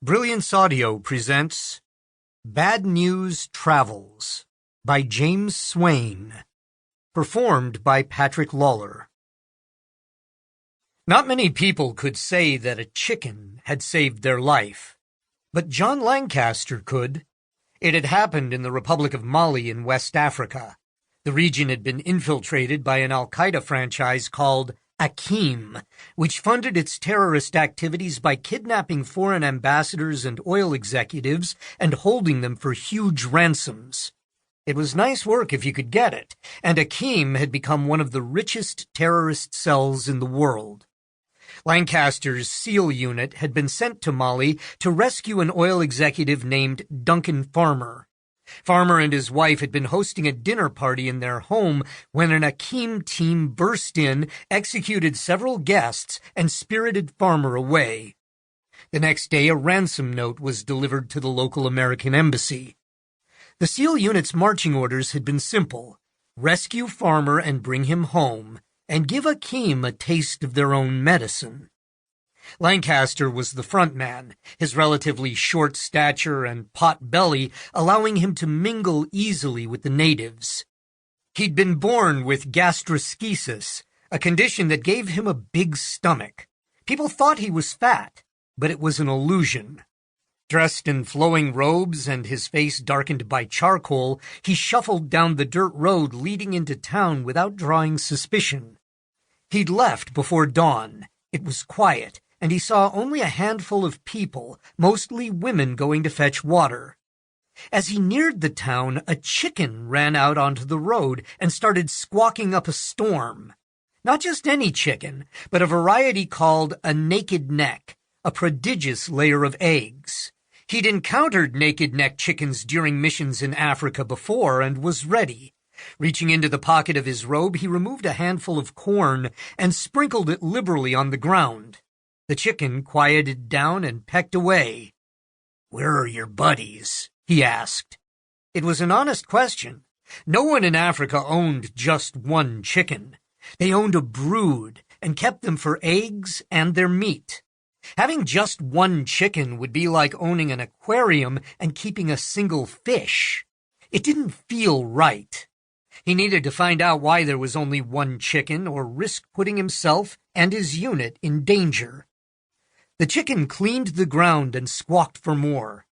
Brilliance Audio presents Bad News Travels by James Swain, performed by Patrick Lawler. Not many people could say that a chicken had saved their life, but Jon Lancaster could. It had happened in the Republic of Mali in West Africa. The region had been infiltrated by an Al-Qaeda franchise called Akim, which funded its terrorist activities by kidnapping foreign ambassadors and oil executives and holding them for huge ransoms. It was nice work if you could get it, and Akim had become one of the richest terrorist cells in the world. Lancaster's SEAL unit had been sent to Mali to rescue an oil executive named Duncan Farmer. Farmer and his wife had been hosting a dinner party in their home when an Akim team burst in, executed several guests, and spirited Farmer away. The next day, a ransom note was delivered to the local American embassy. The SEAL unit's marching orders had been simple: rescue Farmer and bring him home, and give Akim a taste of their own medicine. Lancaster was the front man, his relatively short stature and pot belly allowing him to mingle easily with the natives. He'd been born with gastroschisis, a condition that gave him a big stomach. People thought he was fat, but it was an illusion. Dressed in flowing robes and his face darkened by charcoal, he shuffled down the dirt road leading into town without drawing suspicion. He'd left before dawn. It was quiet, and he saw only a handful of people, mostly women going to fetch water. As he neared the town, a chicken ran out onto the road and started squawking up a storm. Not just any chicken, but a variety called a naked neck, a prodigious layer of eggs. He'd encountered naked neck chickens during missions in Africa before and was ready. Reaching into the pocket of his robe, he removed a handful of corn and sprinkled it liberally on the ground. The chicken quieted down and pecked away. "Where are your buddies?" he asked. It was an honest question. No one in Africa owned just one chicken. They owned a brood and kept them for eggs and their meat. Having just one chicken would be like owning an aquarium and keeping a single fish. It didn't feel right. He needed to find out why there was only one chicken or risk putting himself and his unit in danger. The chicken cleaned the ground and squawked for more.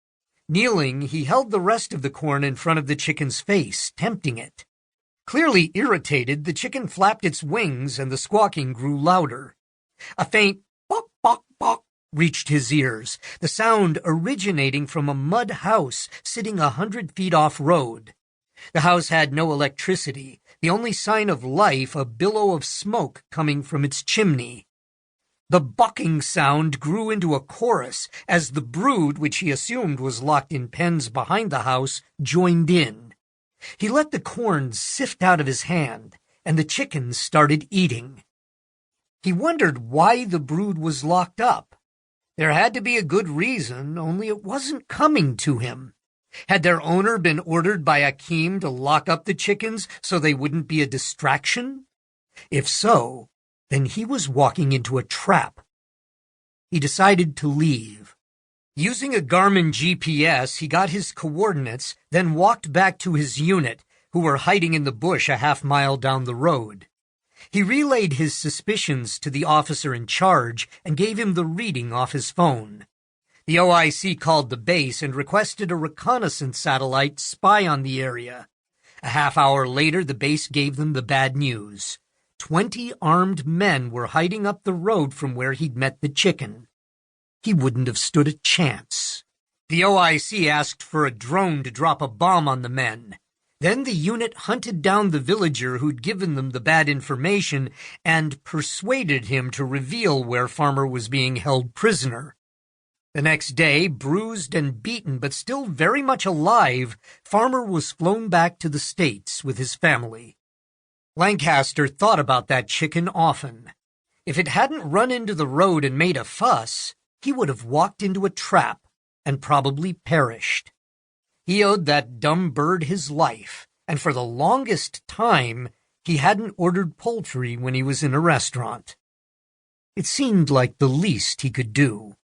Kneeling, he held the rest of the corn in front of the chicken's face, tempting it. Clearly irritated, the chicken flapped its wings and the squawking grew louder. A faint "bok, bok, bok" reached his ears, the sound originating from a mud house sitting 100 feet off-road. The house had no electricity, the only sign of life a billow of smoke coming from its chimney. The bucking sound grew into a chorus as the brood, which he assumed was locked in pens behind the house, joined in. He let the corn sift out of his hand, and the chickens started eating. He wondered why the brood was locked up. There had to be a good reason, only it wasn't coming to him. Had their owner been ordered by Akim to lock up the chickens so they wouldn't be a distraction? If so, then he was walking into a trap. He decided to leave. Using a Garmin GPS, he got his coordinates, then walked back to his unit, who were hiding in the bush a half-mile down the road. He relayed his suspicions to the officer in charge and gave him the reading off his phone. The OIC called the base and requested a reconnaissance satellite spy on the area. A half-hour later, the base gave them the bad news. 20 armed men were hiding up the road from where he'd met the chicken. He wouldn't have stood a chance. The OIC asked for a drone to drop a bomb on the men. Then the unit hunted down the villager who'd given them the bad information and persuaded him to reveal where Farmer was being held prisoner. The next day, bruised and beaten but still very much alive, Farmer was flown back to the States with his family. Lancaster thought about that chicken often. If it hadn't run into the road and made a fuss, he would have walked into a trap and probably perished. He owed that dumb bird his life, and for the longest time, he hadn't ordered poultry when he was in a restaurant. It seemed like the least he could do.